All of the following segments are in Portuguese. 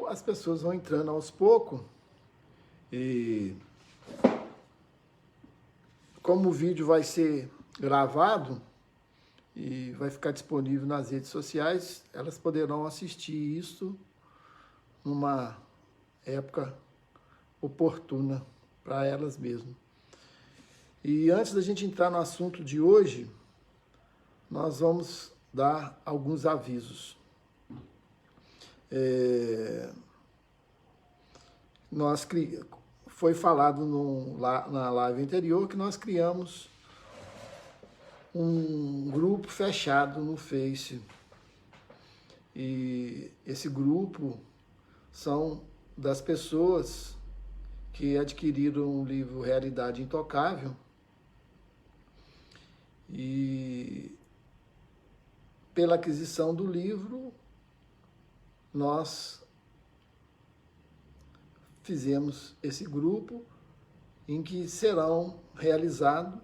As pessoas vão entrando aos poucos e como o vídeo vai ser gravado e vai ficar disponível nas redes sociais, elas poderão assistir isso numa época oportuna para elas mesmas. E antes da gente entrar no assunto de hoje, nós vamos dar alguns avisos. Foi falado na live anterior que nós criamos um grupo fechado no Face. E esse grupo são das pessoas que adquiriram o livro Realidade Intocável e pela aquisição do livro nós fizemos esse grupo em que serão realizadas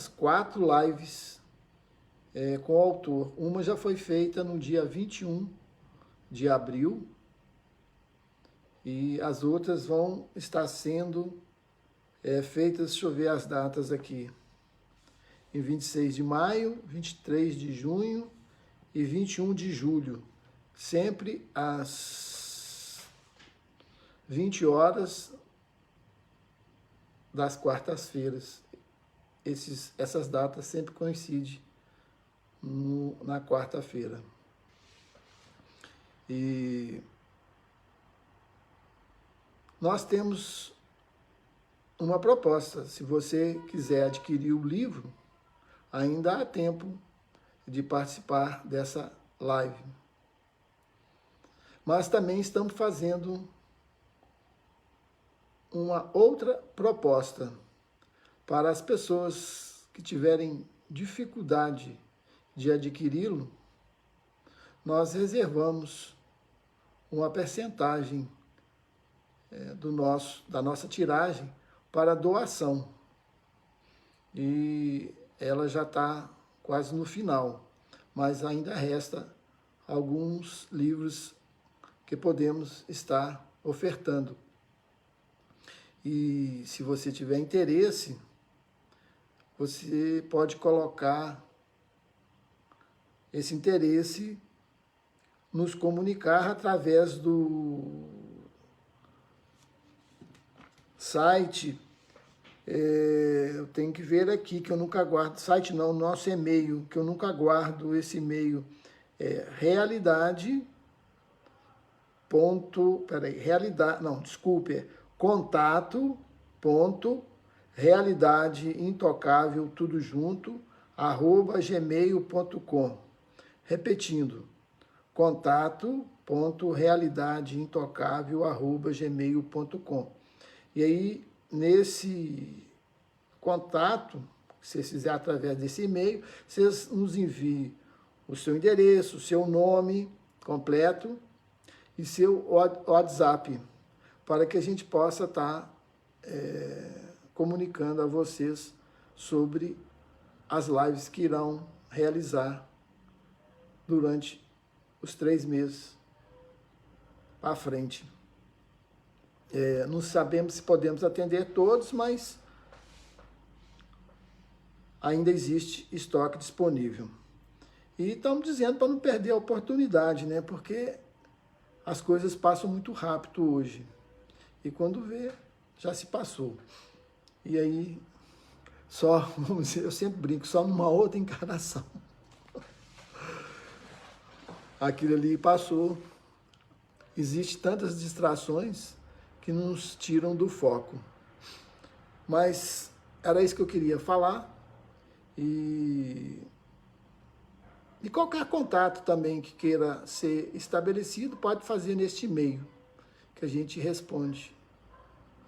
4 lives com o autor. Uma já foi feita no dia 21 de abril e as outras vão estar sendo feitas, deixa eu ver as datas aqui, em 26 de maio, 23 de junho e 21 de julho, sempre às 20 horas das quartas-feiras. Essas datas sempre coincidem na quarta-feira. E nós temos uma proposta. Se você quiser adquirir o livro, ainda há tempo de participar dessa live. Mas também estamos fazendo uma outra proposta para as pessoas que tiverem dificuldade de adquiri-lo. Nós reservamos uma percentagem da nossa tiragem para doação. E ela já está quase no final, mas ainda resta alguns livros que podemos estar ofertando. E se você tiver interesse, você pode colocar esse interesse, nos comunicar através do site. Eu tenho que ver aqui, que eu nunca guardo, site não, nosso e-mail, que eu nunca guardo esse e-mail, contato.realidadeintocável, tudo junto, @gmail.com. Repetindo, contato.realidadeintocável@gmail.com. E aí, nesse contato, se vocês fizerem através desse e-mail, vocês nos enviem o seu endereço, o seu nome completo e seu WhatsApp, para que a gente possa estar comunicando a vocês sobre as lives que irão realizar durante os 3 meses para frente. Não sabemos se podemos atender todos, mas ainda existe estoque disponível. E estamos dizendo para não perder a oportunidade, né? Porque as coisas passam muito rápido hoje. E quando vê, já se passou. E aí, vamos dizer, eu sempre brinco, só numa outra encarnação. Aquilo ali passou. Existem tantas distrações que nos tiram do foco. Mas era isso que eu queria falar. E qualquer contato também que queira ser estabelecido, pode fazer neste e-mail, que a gente responde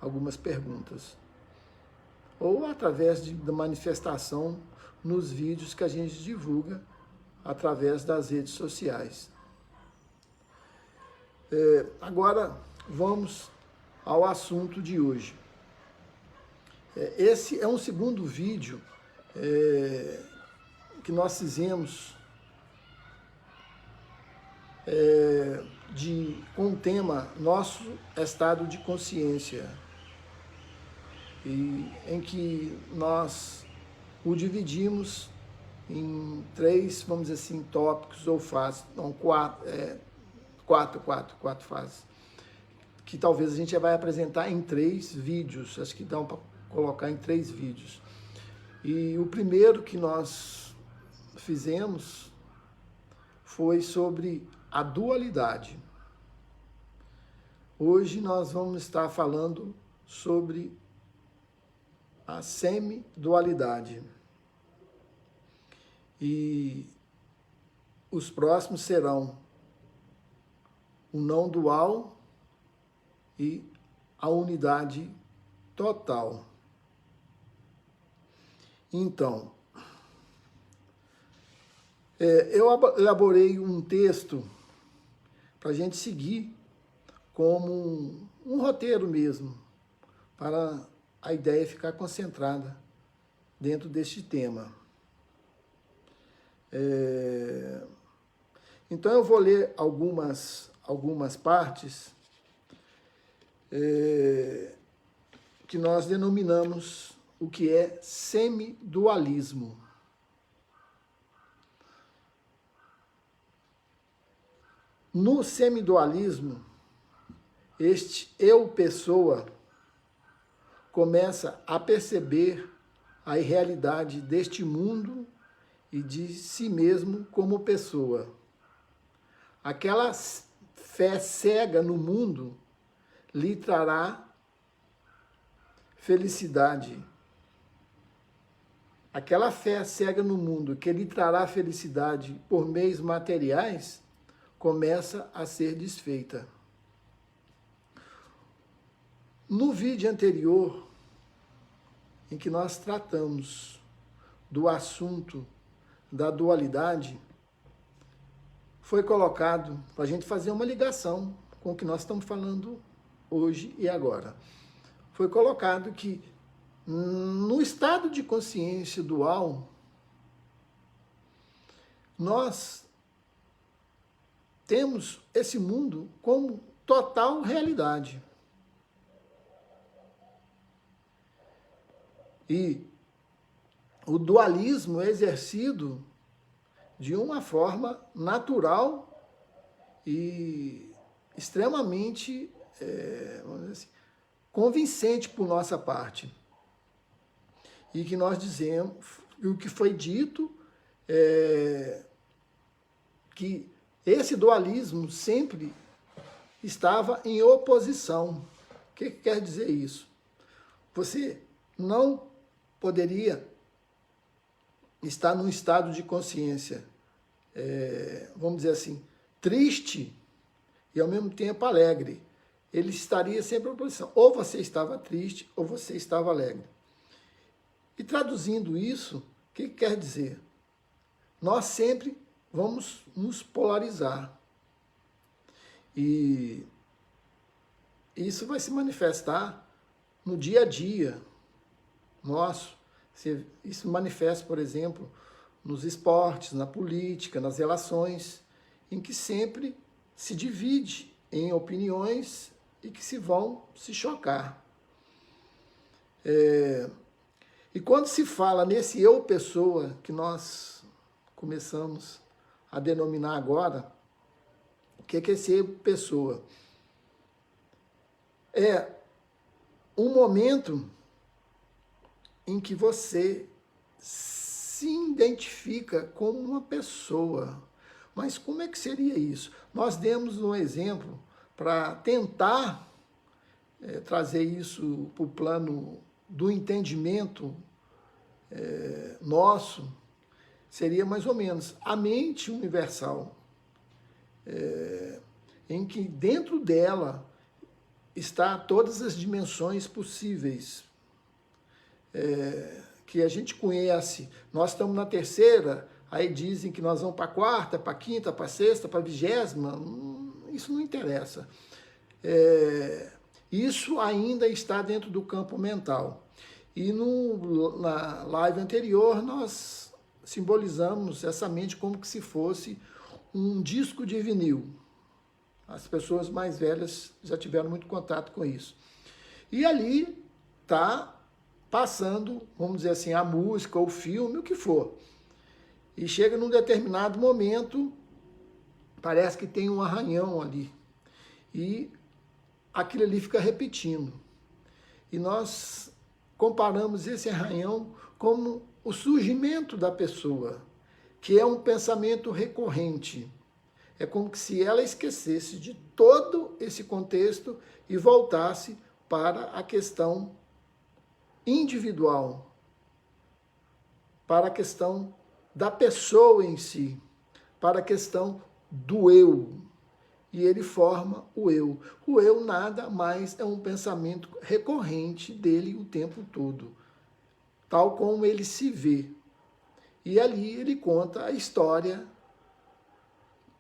algumas perguntas. Ou através da manifestação nos vídeos que a gente divulga através das redes sociais. Agora, vamos ao assunto de hoje. Esse é um segundo vídeo que nós fizemos com o tema Nosso Estado de Consciência, em que nós o dividimos em 3, vamos dizer assim, tópicos ou fases, não, 4 fases, que talvez a gente já vai apresentar em 3 vídeos, acho que dá para colocar em 3 vídeos. E o primeiro que nós fizemos foi sobre a dualidade. Hoje nós vamos estar falando sobre a semi-dualidade. E os próximos serão o não dual e a unidade total. Então, eu elaborei um texto para a gente seguir como um roteiro mesmo, para a ideia ficar concentrada dentro deste tema. Então eu vou ler algumas partes que nós denominamos o que é semidualismo. No semidualismo, este eu, pessoa, começa a perceber a irrealidade deste mundo e de si mesmo como pessoa. Aquela fé cega no mundo lhe trará felicidade. Aquela fé cega no mundo que lhe trará felicidade por meios materiais começa a ser desfeita. No vídeo anterior, em que nós tratamos do assunto da dualidade, foi colocado para a gente fazer uma ligação com o que nós estamos falando hoje e agora. Foi colocado que no estado de consciência dual, nós temos esse mundo como total realidade. E o dualismo é exercido de uma forma natural e extremamente, vamos dizer assim, convincente por nossa parte. E que nós dizemos, o que foi dito, que esse dualismo sempre estava em oposição. O que quer dizer isso? Você não poderia estar num estado de consciência, vamos dizer assim, triste e ao mesmo tempo alegre. Ele estaria sempre em oposição. Ou você estava triste ou você estava alegre. E traduzindo isso, o que quer dizer? Nós sempre vamos nos polarizar. E isso vai se manifestar no dia a dia nosso. Isso manifesta, por exemplo, nos esportes, na política, nas relações, em que sempre se divide em opiniões e que vão se chocar. E quando se fala nesse eu pessoa, que nós começamos a denominar agora, o que é esse eu pessoa? É um momento em que você se identifica como uma pessoa. Mas como é que seria isso? Nós demos um exemplo para tentar trazer isso para o plano do entendimento nosso, seria mais ou menos a mente universal, em que dentro dela está todas as dimensões possíveis, que a gente conhece. Nós estamos na terceira, aí dizem que nós vamos para a quarta, para a quinta, para a sexta, para a 20ª, isso não interessa. Isso ainda está dentro do campo mental. E na live anterior nós simbolizamos essa mente como que se fosse um disco de vinil. As pessoas mais velhas já tiveram muito contato com isso. E ali está passando, vamos dizer assim, a música, o filme, o que for. E chega num determinado momento, parece que tem um arranhão ali. E aquilo ali fica repetindo. E nós comparamos esse arranhão como o surgimento da pessoa, que é um pensamento recorrente. É como se ela esquecesse de todo esse contexto e voltasse para a questão individual, para a questão da pessoa em si, para a questão do eu. E ele forma o eu. O eu nada mais é um pensamento recorrente dele o tempo todo, tal como ele se vê. E ali ele conta a história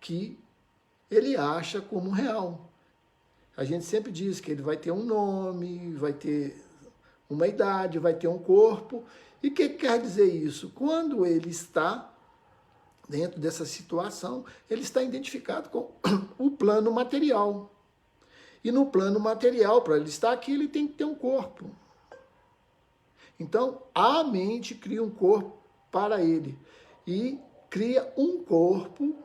que ele acha como real. A gente sempre diz que ele vai ter um nome, vai ter uma idade, vai ter um corpo. E o que quer dizer isso? Quando ele está dentro dessa situação, ele está identificado com o plano material. E no plano material, para ele estar aqui, ele tem que ter um corpo. Então, a mente cria um corpo para ele. E cria um corpo,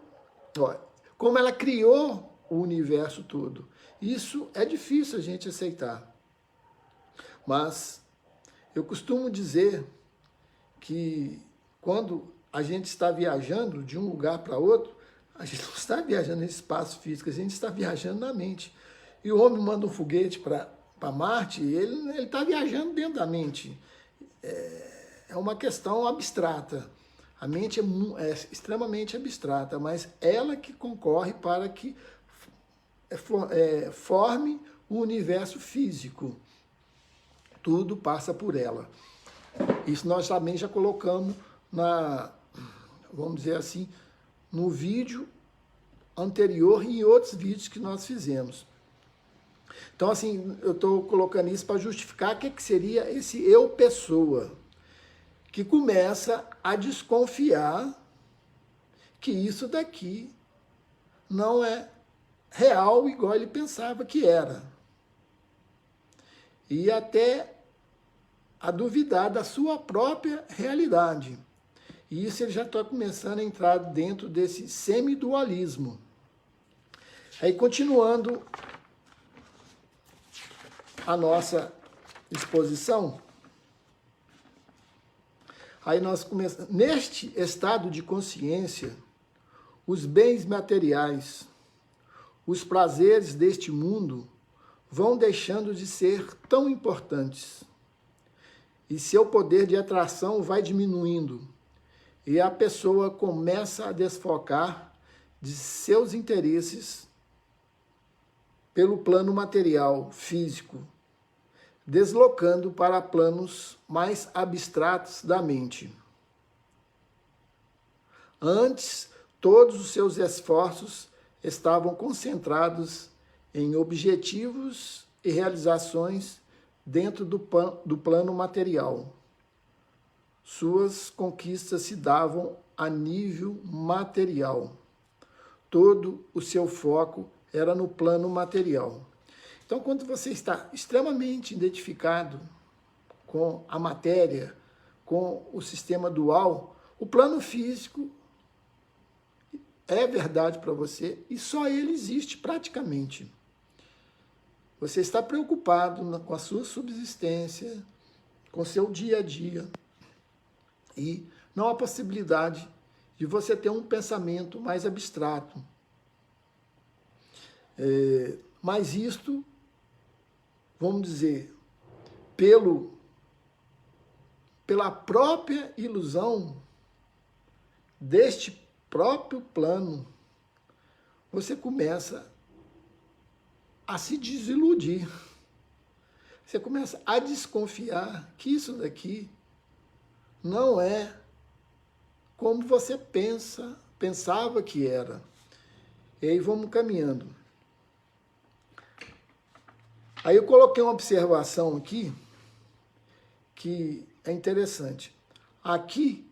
ó, como ela criou o universo todo. Isso é difícil a gente aceitar. Mas eu costumo dizer que quando a gente está viajando de um lugar para outro, a gente não está viajando nesse espaço físico, a gente está viajando na mente. E o homem manda um foguete para Marte, e ele está viajando dentro da mente. É uma questão abstrata. A mente é extremamente abstrata, mas ela que concorre para que forme o universo físico. Tudo passa por ela. Isso nós também já colocamos vamos dizer assim, no vídeo anterior e em outros vídeos que nós fizemos. Então, assim, eu estou colocando isso para justificar o que seria esse eu pessoa, que começa a desconfiar que isso daqui não é real igual ele pensava que era. E até a duvidar da sua própria realidade. E isso ele já está começando a entrar dentro desse semidualismo. Aí, continuando a nossa exposição, aí nós começamos. Neste estado de consciência, os bens materiais, os prazeres deste mundo vão deixando de ser tão importantes. E seu poder de atração vai diminuindo. E a pessoa começa a desfocar de seus interesses pelo plano material, físico, deslocando para planos mais abstratos da mente. Antes, todos os seus esforços estavam concentrados em objetivos e realizações dentro do plano material. Suas conquistas se davam a nível material. Todo o seu foco era no plano material. Então, quando você está extremamente identificado com a matéria, com o sistema dual, o plano físico é verdade para você e só ele existe praticamente. Você está preocupado com a sua subsistência, com o seu dia a dia. E não há possibilidade de você ter um pensamento mais abstrato. Mas isto, vamos dizer, pela própria ilusão deste próprio plano, você começa a se desiludir. Você começa a desconfiar que isso daqui não é como você pensava que era. E aí vamos caminhando. Aí eu coloquei uma observação aqui, que é interessante. Aqui,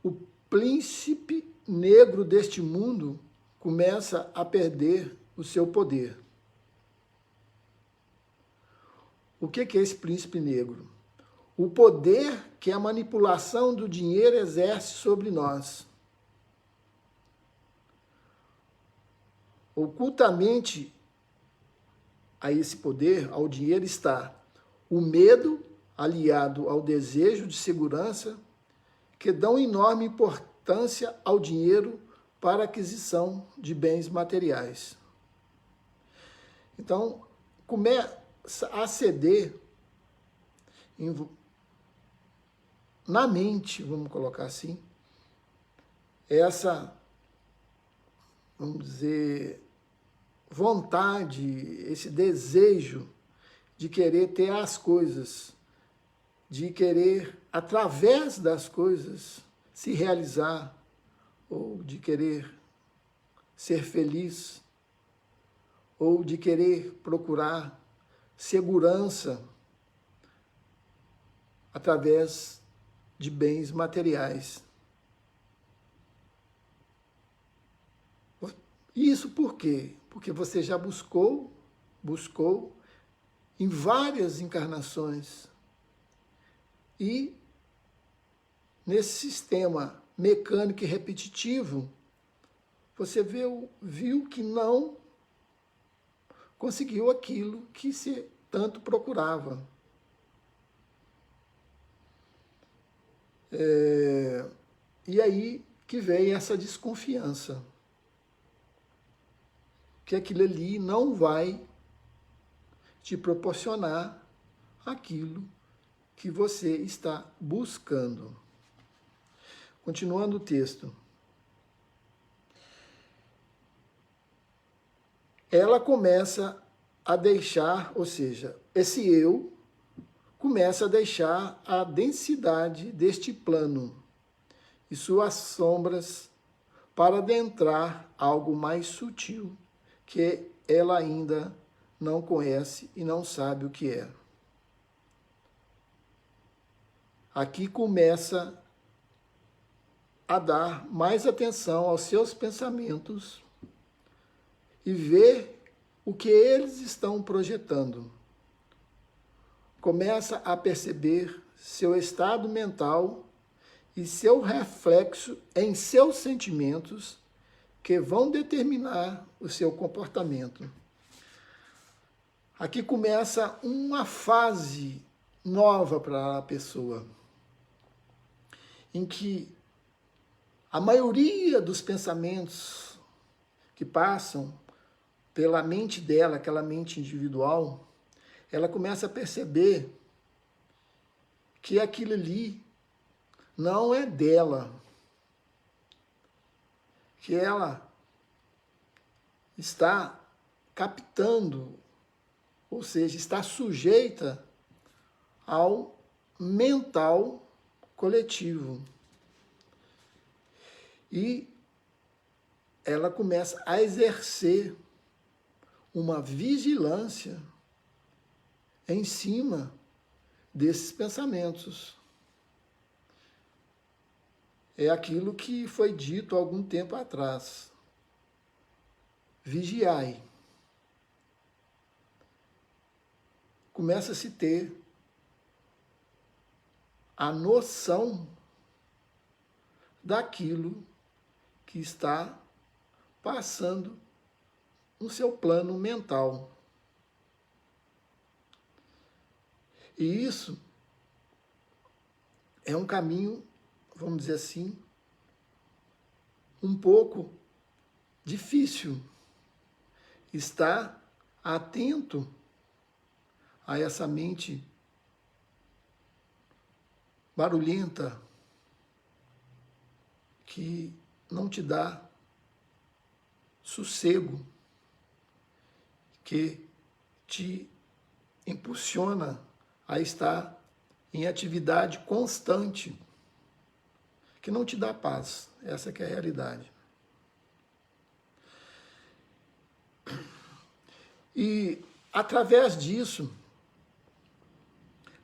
o príncipe negro deste mundo começa a perder o seu poder. O que é esse príncipe negro? O poder que a manipulação do dinheiro exerce sobre nós. Ocultamente a esse poder, ao dinheiro, está o medo aliado ao desejo de segurança, que dão enorme importância ao dinheiro para a aquisição de bens materiais. Então, começa a ceder na mente, vamos colocar assim, essa, vamos dizer, vontade, esse desejo de querer ter as coisas, de querer, através das coisas, se realizar, ou de querer ser feliz, ou de querer procurar segurança através de bens materiais. Isso por quê? Porque você já buscou em várias encarnações. E nesse sistema mecânico e repetitivo, você viu que não conseguiu aquilo que se tanto procurava. E aí que vem essa desconfiança, que aquilo ali não vai te proporcionar aquilo que você está buscando. Continuando o texto. Ela começa a deixar, ou seja, esse eu começa a deixar a densidade deste plano e suas sombras para adentrar algo mais sutil que ela ainda não conhece e não sabe o que é. Aqui começa a dar mais atenção aos seus pensamentos e ver o que eles estão projetando. Começa a perceber seu estado mental e seu reflexo em seus sentimentos que vão determinar o seu comportamento. Aqui começa uma fase nova para a pessoa, em que a maioria dos pensamentos que passam pela mente dela, aquela mente individual, ela começa a perceber que aquilo ali não é dela, que ela está captando, ou seja, está sujeita ao mental coletivo. E ela começa a exercer uma vigilância em cima desses pensamentos. É aquilo que foi dito há algum tempo atrás. Vigiai. Começa a se ter a noção daquilo que está passando no seu plano mental. E isso é um caminho, vamos dizer assim, um pouco difícil. Estar atento a essa mente barulhenta que não te dá sossego, que te impulsiona a estar em atividade constante, que não te dá paz. Essa que é a realidade. E, através disso,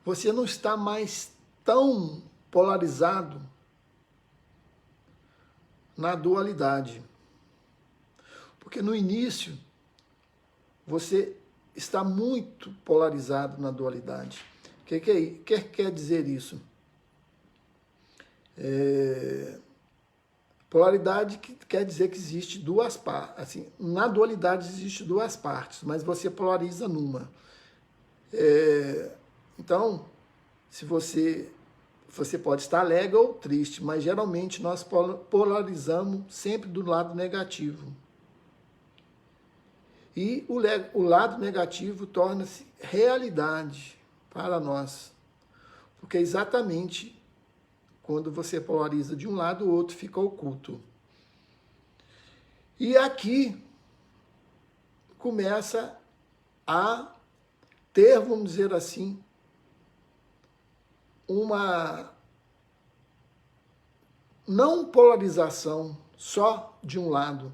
você não está mais tão polarizado na dualidade. Porque no início, você está muito polarizado na dualidade. O que quer dizer isso? Polaridade quer dizer que existe duas partes. Assim, na dualidade existe duas partes, mas você polariza numa. Então, se você pode estar alegre ou triste, mas geralmente nós polarizamos sempre do lado negativo. E o lado negativo torna-se realidade para nós. Porque exatamente quando você polariza de um lado, o outro fica oculto. E aqui começa a ter, vamos dizer assim, uma não polarização só de um lado.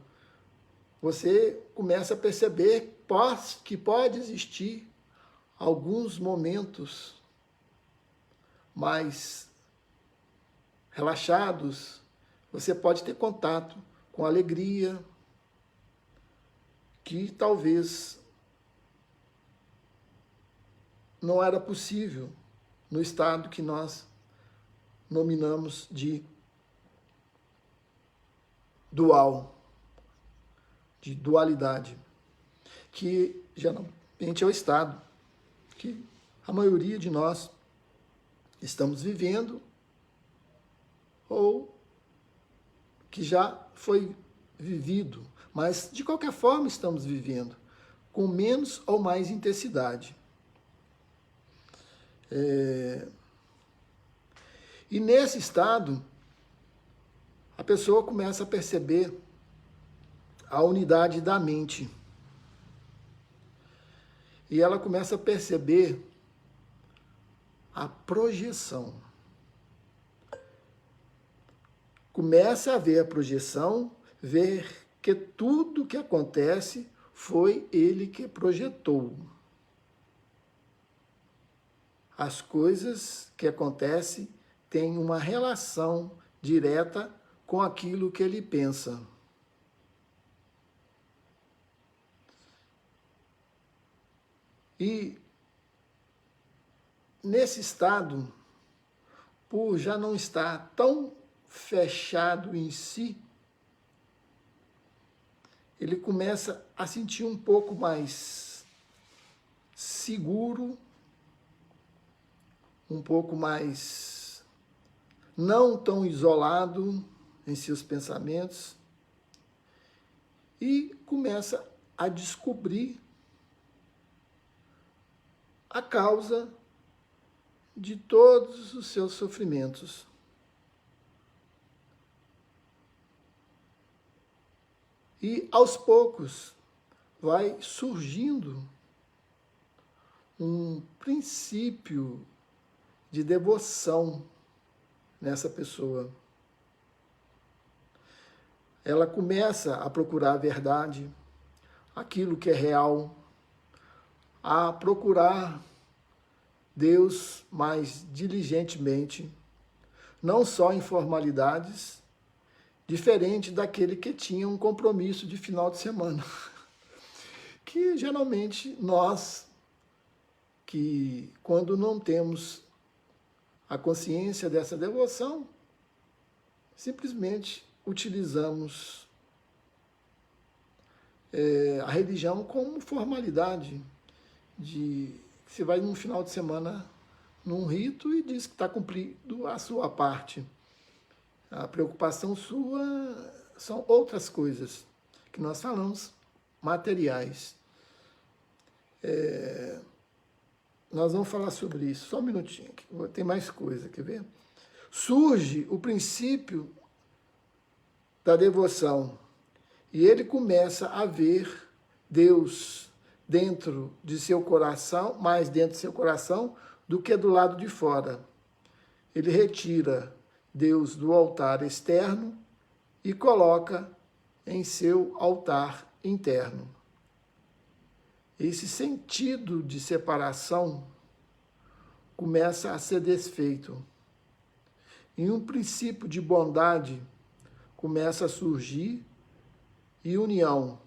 Você começa a perceber que pode existir alguns momentos mais relaxados, você pode ter contato com alegria, que talvez não era possível no estado que nós nominamos de dual, de dualidade, que geralmente é o estado que a maioria de nós estamos vivendo ou que já foi vivido, mas de qualquer forma estamos vivendo, com menos ou mais intensidade. E nesse estado, a pessoa começa a perceber a unidade da mente. E ela começa a perceber a projeção. Começa a ver a projeção, ver que tudo que acontece foi ele que projetou. As coisas que acontecem têm uma relação direta com aquilo que ele pensa. E nesse estado, por já não estar tão fechado em si, ele começa a sentir um pouco mais seguro, um pouco mais não tão isolado em seus pensamentos e começa a descobrir a causa de todos os seus sofrimentos. E aos poucos vai surgindo um princípio de devoção nessa pessoa. Ela começa a procurar a verdade, aquilo que é real, a procurar Deus mais diligentemente, não só em formalidades, diferente daquele que tinha um compromisso de final de semana. Que geralmente nós, que quando não temos a consciência dessa devoção, simplesmente utilizamos a religião como formalidade. Você vai num final de semana num rito e diz que está cumprindo a sua parte. A preocupação sua são outras coisas que nós falamos, materiais. Nós vamos falar sobre isso, só um minutinho, tem mais coisa, quer ver? Surge o princípio da devoção e ele começa a ver Deus dentro de seu coração, mais dentro de seu coração do que do lado de fora. Ele retira Deus do altar externo e coloca em seu altar interno. Esse sentido de separação começa a ser desfeito. E um princípio de bondade começa a surgir e união.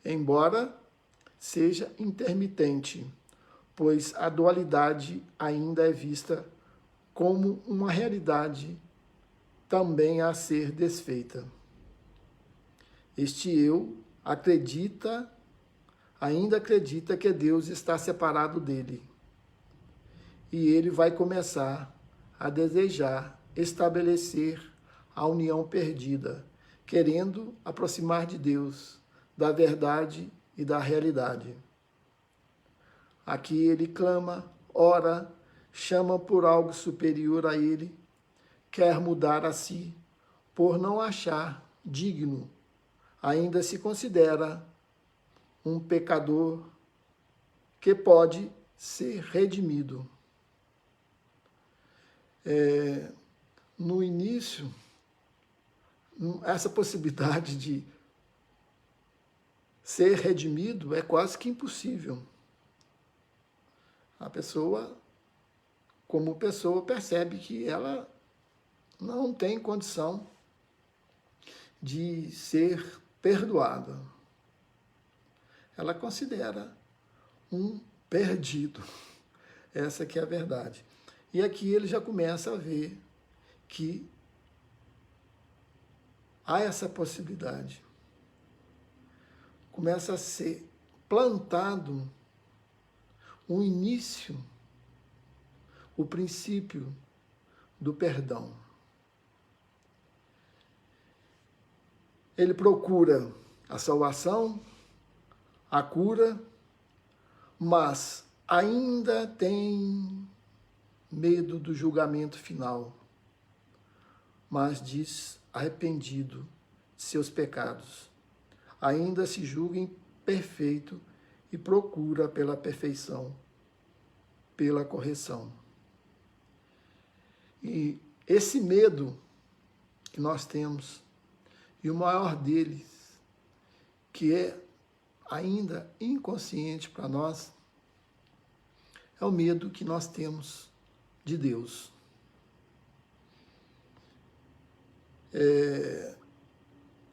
Embora seja intermitente, pois a dualidade ainda é vista como uma realidade também a ser desfeita. Este eu ainda acredita que Deus está separado dele. E ele vai começar a desejar estabelecer a união perdida, querendo aproximar de Deus, da verdade e da realidade. Aqui ele clama, ora, chama por algo superior a ele, quer mudar a si, por não achar digno, ainda se considera um pecador que pode ser redimido. No início, essa possibilidade de ser redimido é quase que impossível. A pessoa, como pessoa, percebe que ela não tem condição de ser perdoada. Ela considera um perdido. Essa que é a verdade. E aqui ele já começa a ver que há essa possibilidade. Começa a ser plantado um início, o princípio do perdão. Ele procura a salvação, a cura, mas ainda tem medo do julgamento final, mas diz arrependido de seus pecados. Ainda se julga imperfeito e procura pela perfeição, pela correção. E esse medo que nós temos, e o maior deles, que é ainda inconsciente para nós, é o medo que nós temos de Deus.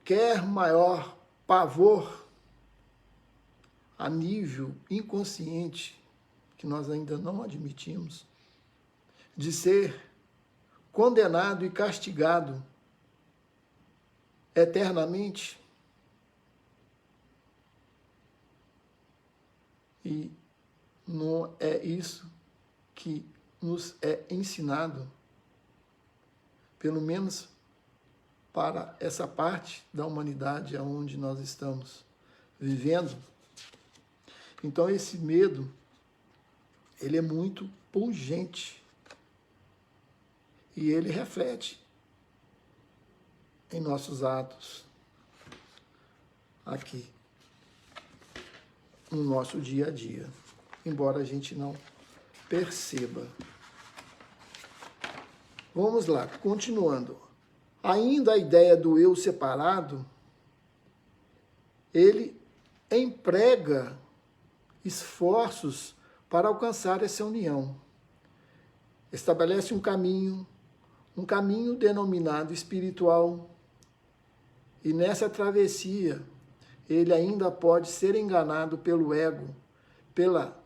Quer maior pavor a nível inconsciente, que nós ainda não admitimos, de ser condenado e castigado eternamente. E não é isso que nos é ensinado, pelo menos para essa parte da humanidade onde nós estamos vivendo. Então esse medo, ele é muito pungente e ele reflete em nossos atos aqui, no nosso dia a dia, embora a gente não perceba. Vamos lá, continuando. Ainda a ideia do eu separado, ele emprega esforços para alcançar essa união. Estabelece um caminho denominado espiritual, e nessa travessia ele ainda pode ser enganado pelo ego, pela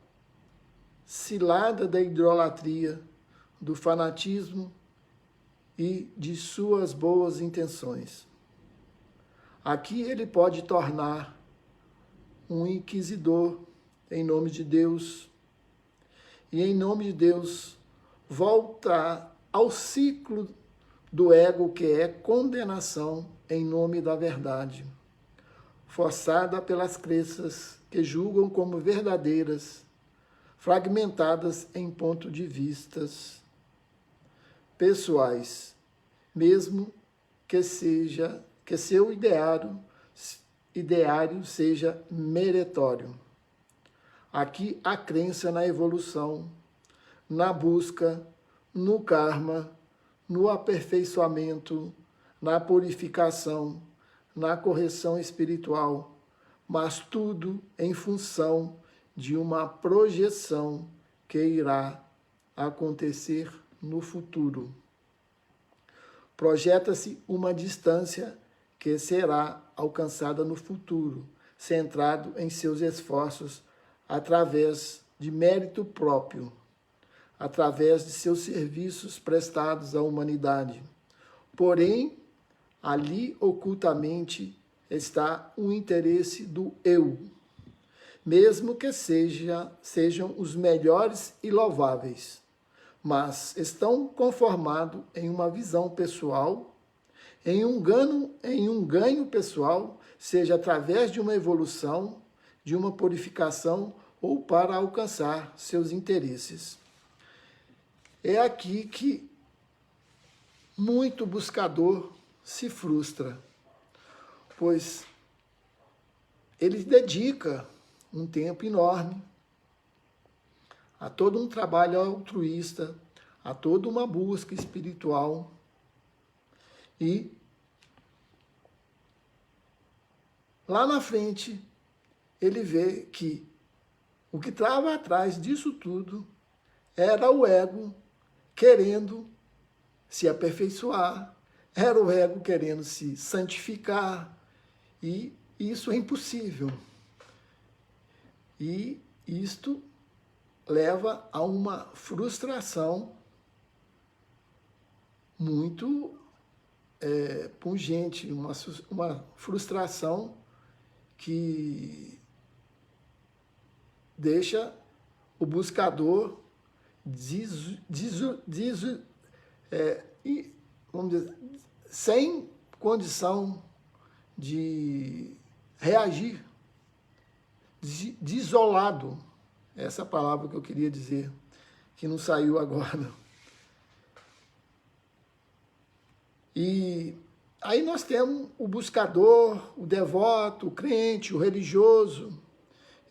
cilada da idolatria, do fanatismo e de suas boas intenções. Aqui ele pode tornar um inquisidor em nome de Deus, e em nome de Deus voltar ao ciclo do ego, que é condenação em nome da verdade, forçada pelas crenças que julgam como verdadeiras, fragmentadas em pontos de vistas pessoais, mesmo que seu ideário seja meritório. Aqui a crença na evolução, na busca, no karma, no aperfeiçoamento, na purificação, na correção espiritual, mas tudo em função de uma projeção que irá acontecer no futuro. Projeta-se uma distância que será alcançada no futuro, centrado em seus esforços através de mérito próprio, através de seus serviços prestados à humanidade. Porém, ali ocultamente está o interesse do eu, mesmo que sejam os melhores e louváveis, mas estão conformados em uma visão pessoal, em um ganho pessoal, seja através de uma evolução, de uma purificação ou para alcançar seus interesses. É aqui que muito buscador se frustra, pois ele dedica um tempo enorme a todo um trabalho altruísta, a toda uma busca espiritual e lá na frente ele vê que o que estava atrás disso tudo era o ego querendo se aperfeiçoar, era o ego querendo se santificar, e isso é impossível. E isto leva a uma frustração muito pungente, uma frustração que deixa o buscador vamos dizer, sem condição de reagir, desolado, essa palavra que eu queria dizer, que não saiu agora. E aí nós temos o buscador, o devoto, o crente, o religioso,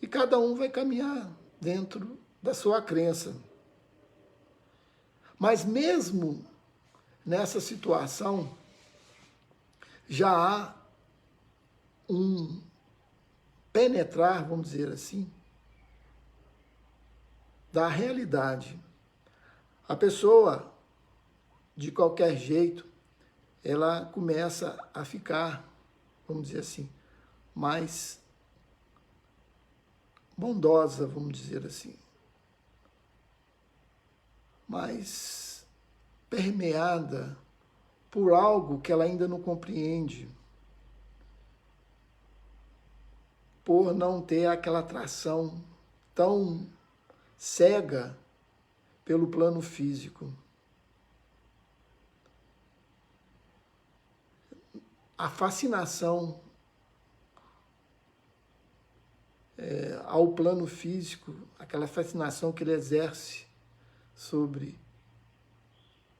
e cada um vai caminhar dentro da sua crença. Mas mesmo nessa situação, já há um penetrar, vamos dizer assim, da realidade. A pessoa, de qualquer jeito, ela começa a ficar, vamos dizer assim, mais bondosa, vamos dizer assim, mais permeada por algo que ela ainda não compreende, por não ter aquela atração tão cega pelo plano físico. A fascinação ao plano físico, aquela fascinação que ele exerce sobre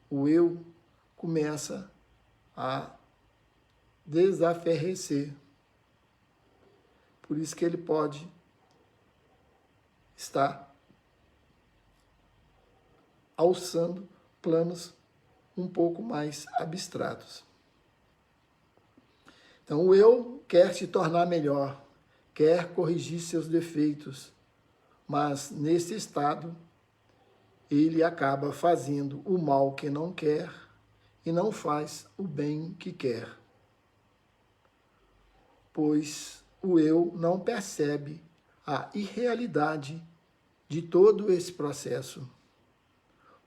o eu, começa a desaferrecer. Por isso que ele pode estar alçando planos um pouco mais abstratos. Então, o eu quer se tornar melhor, quer corrigir seus defeitos, mas nesse estado ele acaba fazendo o mal que não quer e não faz o bem que quer, pois o eu não percebe a irrealidade de todo esse processo,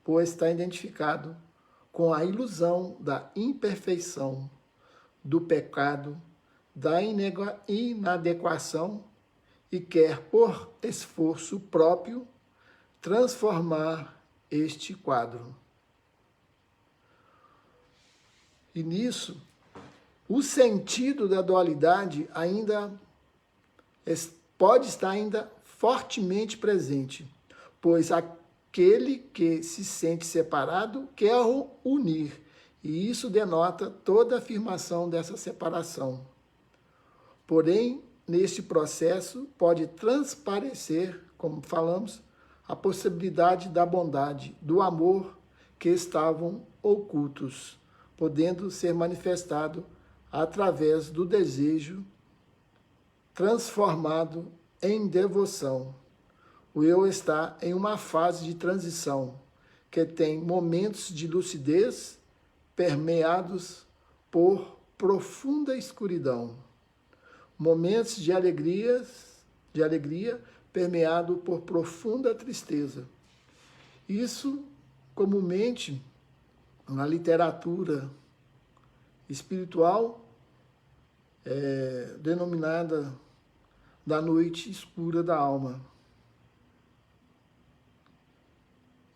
pois está identificado com a ilusão da imperfeição, do pecado, da inadequação e quer, por esforço próprio, transformar este quadro. E nisso, o sentido da dualidade ainda pode estar ainda fortemente presente, pois aquele que se sente separado quer unir, e isso denota toda a afirmação dessa separação. Porém, neste processo pode transparecer, como falamos, a possibilidade da bondade, do amor que estavam ocultos, podendo ser manifestado através do desejo transformado em devoção. O eu está em uma fase de transição, que tem momentos de lucidez permeados por profunda escuridão. momentos de alegria permeado por profunda tristeza. Isso, comumente, na literatura espiritual, é denominada da noite escura da alma,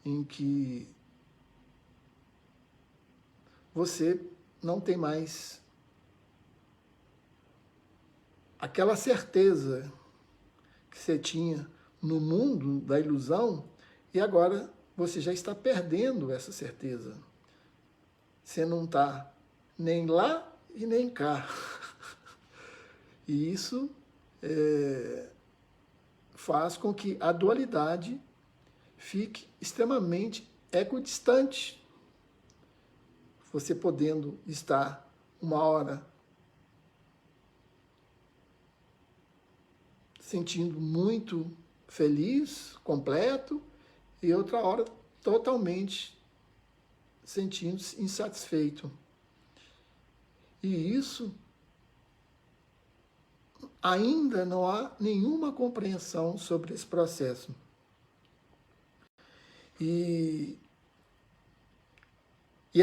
em que você não tem mais aquela certeza que você tinha no mundo da ilusão, e agora você já está perdendo essa certeza. Você não está nem lá e nem cá. E isso faz com que a dualidade fique extremamente equidistante. Você podendo estar uma hora sentindo muito feliz, completo, e outra hora totalmente sentindo-se insatisfeito. E isso ainda não há nenhuma compreensão sobre esse processo. E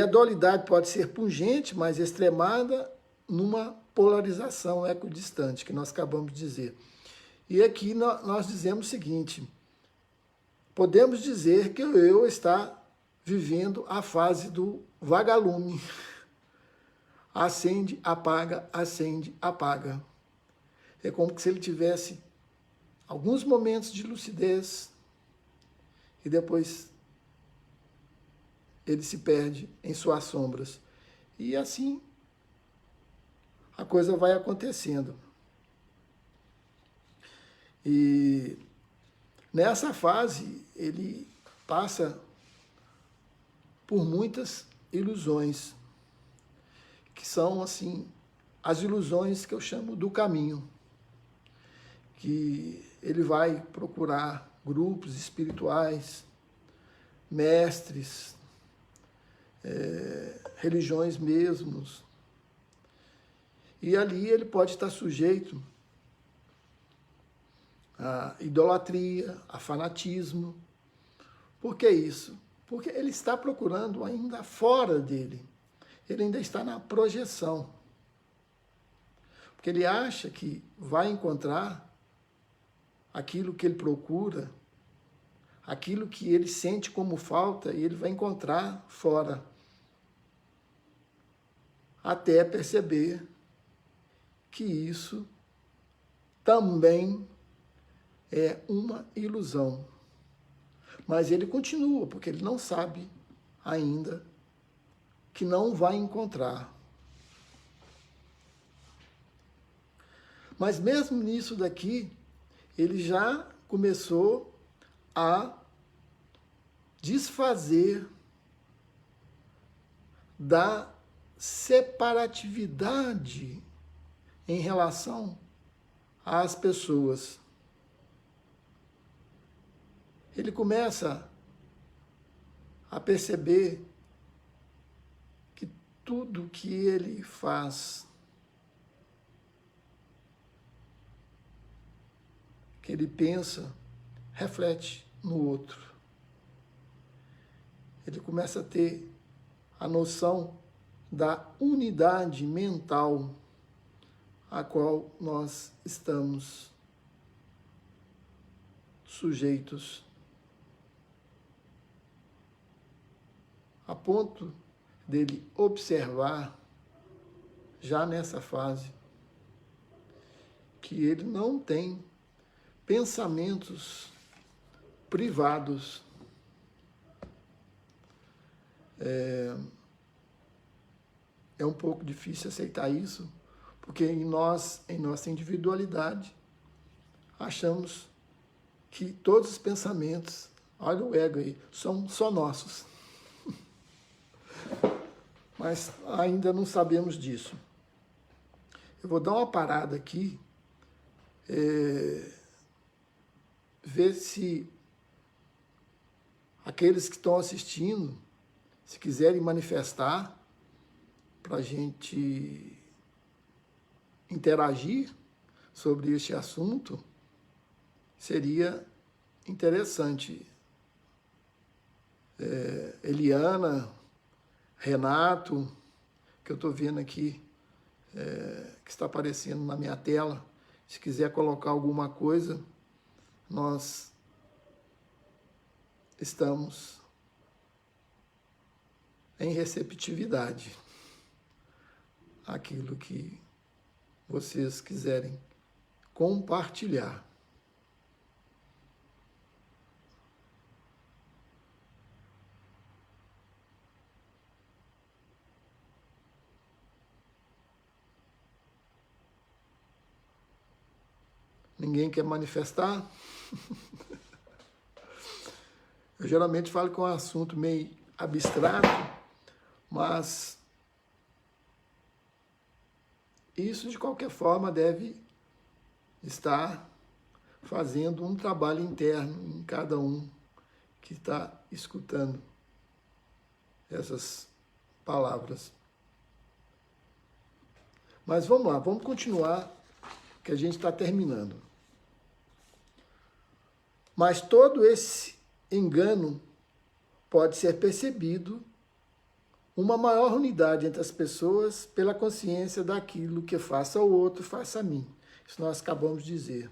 a dualidade pode ser pungente, mas extremada numa polarização equidistante, que nós acabamos de dizer. E aqui nós dizemos o seguinte: podemos dizer que o eu está vivendo a fase do vagalume. Acende, apaga, acende, apaga. É como se ele tivesse alguns momentos de lucidez e depois ele se perde em suas sombras. E assim a coisa vai acontecendo. E nessa fase ele passa por muitas ilusões, que são assim as ilusões que eu chamo do caminho, que ele vai procurar grupos espirituais, mestres, religiões mesmos, e ali ele pode estar sujeito a idolatria, a fanatismo. Por que isso? Porque ele está procurando ainda fora dele. Ele ainda está na projeção. Porque ele acha que vai encontrar aquilo que ele procura, aquilo que ele sente como falta, e ele vai encontrar fora. Até perceber que isso também é uma ilusão. Mas ele continua, porque ele não sabe ainda que não vai encontrar. Mas mesmo nisso daqui, ele já começou a desfazer da separatividade em relação às pessoas. Ele começa a perceber que tudo que ele faz, que ele pensa, reflete no outro. Ele começa a ter a noção da unidade mental a qual nós estamos sujeitos, a ponto dele observar, já nessa fase, que ele não tem pensamentos privados. É um pouco difícil aceitar isso, porque em nossa individualidade, achamos que todos os pensamentos, olha o ego aí, são só nossos. Mas ainda não sabemos disso. Eu vou dar uma parada aqui, ver se aqueles que estão assistindo, se quiserem manifestar, para a gente interagir, sobre este assunto, seria interessante. Eliana, Renato, que eu estou vendo aqui, que está aparecendo na minha tela, se quiser colocar alguma coisa, nós estamos em receptividade àquilo que vocês quiserem compartilhar. Ninguém quer manifestar? Eu geralmente falo que é um assunto meio abstrato, mas isso, de qualquer forma, deve estar fazendo um trabalho interno em cada um que está escutando essas palavras. Mas vamos lá, vamos continuar, que a gente está terminando. Mas todo esse engano pode ser percebido uma maior unidade entre as pessoas pela consciência daquilo que faça ao outro, faça a mim. Isso nós acabamos de dizer.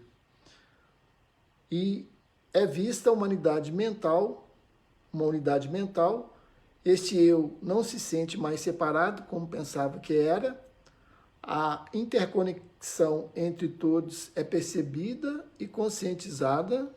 E é vista uma unidade mental, este eu não se sente mais separado como pensava que era, a interconexão entre todos é percebida e conscientizada,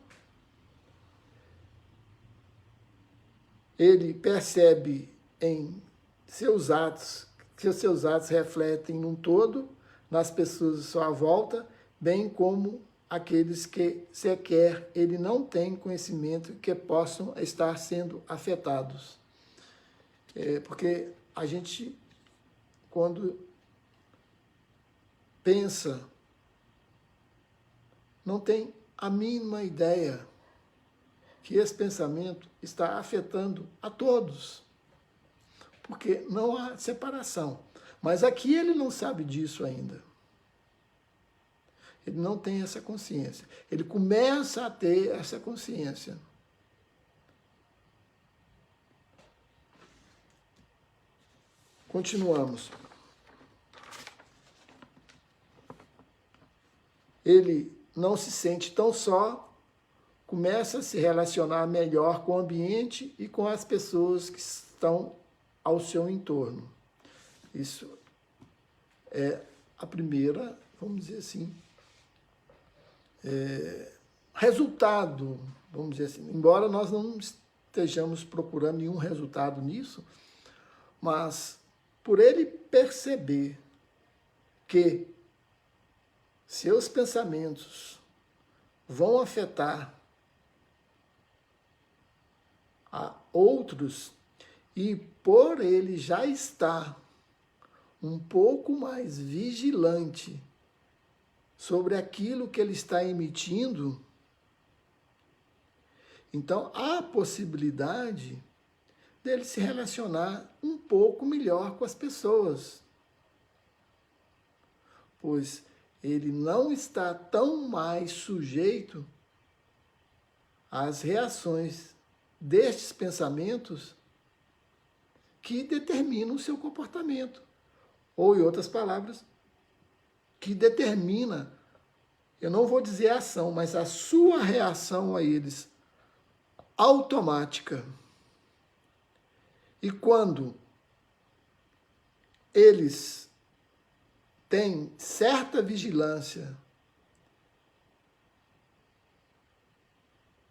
ele percebe em seus atos, que os seus atos refletem num todo, nas pessoas à sua volta, bem como aqueles que sequer ele não tem conhecimento que possam estar sendo afetados. Porque a gente, quando pensa, não tem a mínima ideia que esse pensamento está afetando a todos, porque não há separação. Mas aqui ele não sabe disso ainda. Ele não tem essa consciência. Ele começa a ter essa consciência. Continuamos. Ele não se sente tão só, começa a se relacionar melhor com o ambiente e com as pessoas que estão ao seu entorno. Isso é a primeira, vamos dizer assim, resultado, vamos dizer assim, embora nós não estejamos procurando nenhum resultado nisso, mas por ele perceber que seus pensamentos vão afetar a outros e por ele já estar um pouco mais vigilante sobre aquilo que ele está emitindo, então há a possibilidade dele se relacionar um pouco melhor com as pessoas, pois ele não está tão mais sujeito às reações destes pensamentos que determinam o seu comportamento. Ou, em outras palavras, que determina, eu não vou dizer a ação, mas a sua reação a eles, automática. E quando eles têm certa vigilância,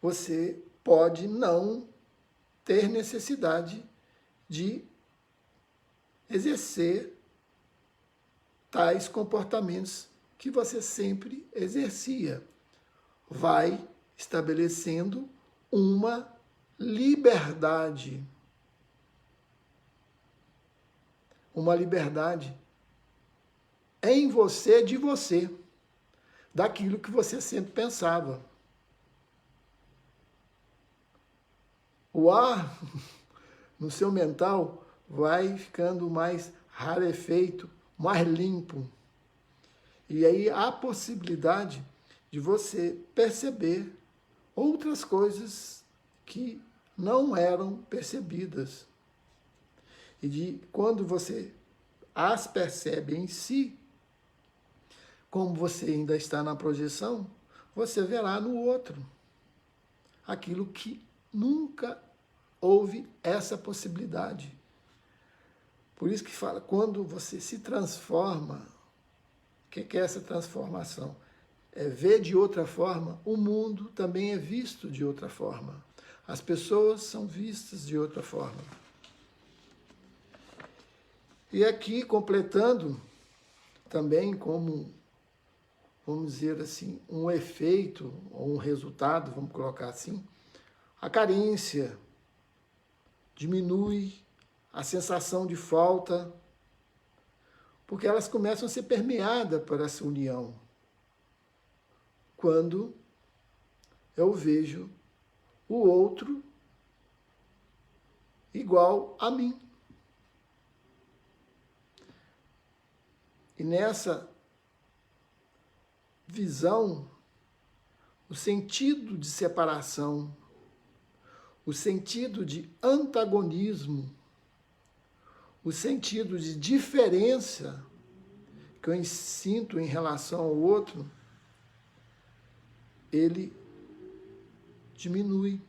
você pode não ter necessidade de exercer tais comportamentos que você sempre exercia. Vai estabelecendo uma liberdade. Uma liberdade em você, de você, daquilo que você sempre pensava. O ar no seu mental vai ficando mais rarefeito, mais limpo. E aí há a possibilidade de você perceber outras coisas que não eram percebidas. E de quando você as percebe em si, como você ainda está na projeção, você verá no outro aquilo que nunca houve essa possibilidade. Por isso que fala, quando você se transforma, o que é essa transformação? É ver de outra forma, o mundo também é visto de outra forma. As pessoas são vistas de outra forma. E aqui, completando também como, vamos dizer assim, um efeito ou um resultado, vamos colocar assim, a carência diminui, a sensação de falta, porque elas começam a ser permeadas por essa união. Quando eu vejo o outro igual a mim. E nessa visão, o sentido de separação, o sentido de antagonismo, o sentido de diferença que eu sinto em relação ao outro, ele diminui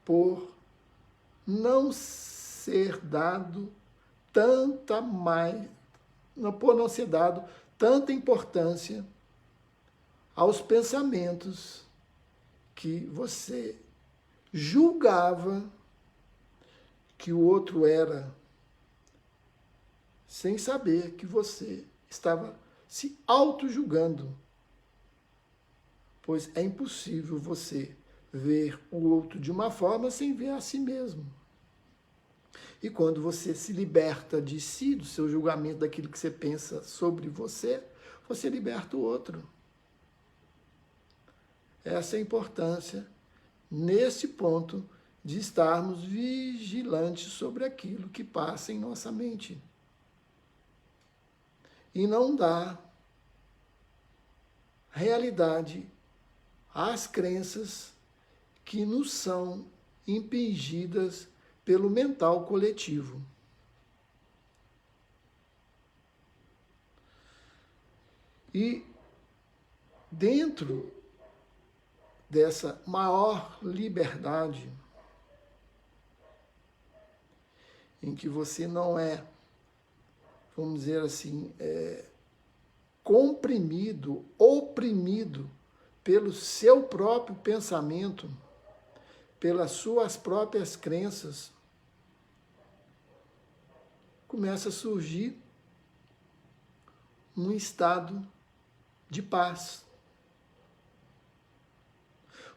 por não ser dado por não ser dado tanta importância aos pensamentos que você julgava que o outro era, sem saber que você estava se auto-julgando. Pois é impossível você ver o outro de uma forma sem ver a si mesmo. E quando você se liberta de si, do seu julgamento, daquilo que você pensa sobre você, você liberta o outro. Essa é a importância, nesse ponto, de estarmos vigilantes sobre aquilo que passa em nossa mente. E não dar realidade às crenças que nos são impingidas pelo mental coletivo. E dentro dessa maior liberdade, em que você não é, vamos dizer assim, comprimido, oprimido pelo seu próprio pensamento, pelas suas próprias crenças, começa a surgir um estado de paz.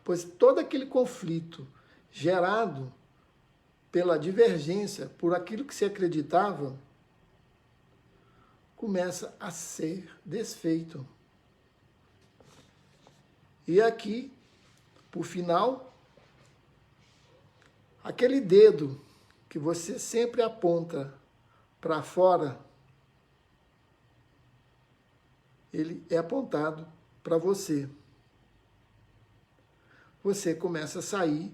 Pois todo aquele conflito gerado pela divergência, por aquilo que se acreditava, começa a ser desfeito. E aqui, por final, aquele dedo que você sempre aponta para fora, ele é apontado para você. Você começa a sair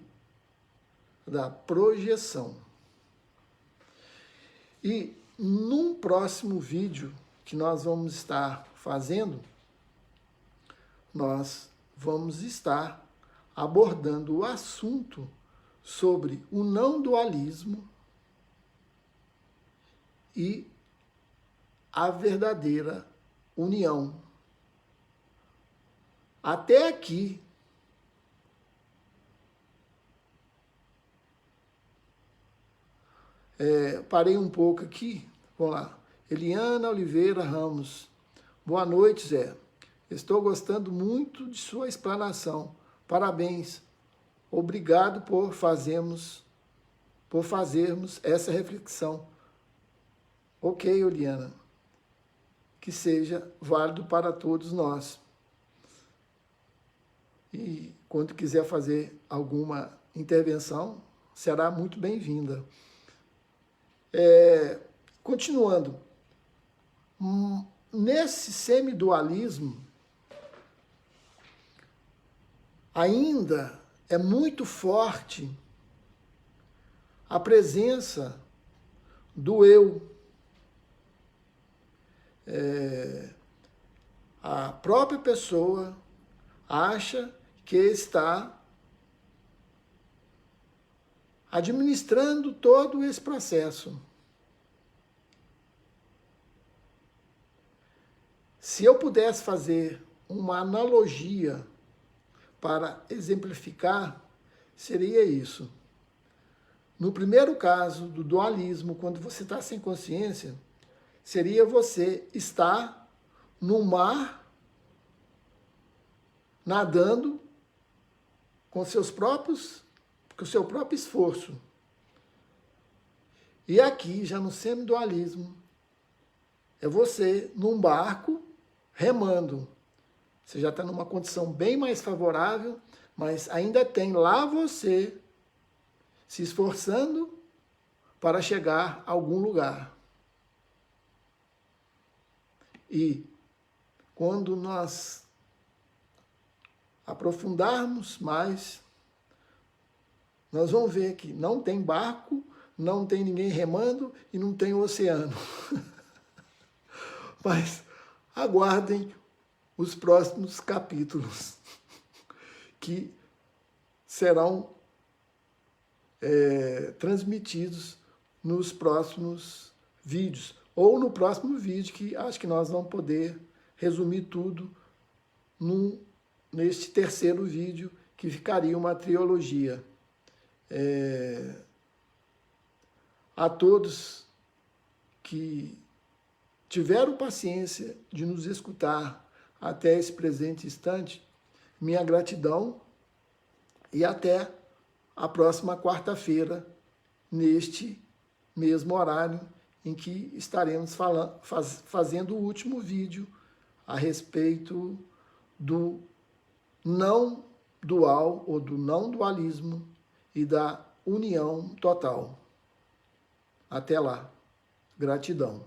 da projeção. E num próximo vídeo que nós vamos estar fazendo, nós vamos estar abordando o assunto sobre o não dualismo e a verdadeira união. Até aqui, parei um pouco aqui, vamos lá. Eliana Oliveira Ramos. Boa noite, Zé. Estou gostando muito de sua explanação. Parabéns. Obrigado por fazermos essa reflexão. Ok, Eliana. Que seja válido para todos nós. E quando quiser fazer alguma intervenção, será muito bem-vinda. Continuando, nesse semidualismo, ainda é muito forte a presença do eu. A própria pessoa acha que está administrando todo esse processo. Se eu pudesse fazer uma analogia para exemplificar, seria isso. No primeiro caso do dualismo, quando você está sem consciência, seria você estar no mar, nadando com o seu próprio esforço. E aqui, já no semidualismo, é você num barco remando. Você já está numa condição bem mais favorável, mas ainda tem lá você se esforçando para chegar a algum lugar. E quando nós aprofundarmos mais, nós vamos ver que não tem barco, não tem ninguém remando e não tem oceano. Mas aguardem os próximos capítulos, que serão transmitidos nos próximos vídeos, ou no próximo vídeo, que acho que nós vamos poder resumir tudo neste terceiro vídeo, que ficaria uma trilogia. A todos que tiveram paciência de nos escutar até esse presente instante, minha gratidão e até a próxima quarta-feira, neste mesmo horário em que estaremos fazendo o último vídeo a respeito do não dual ou do não dualismo e da união total. Até lá. Gratidão.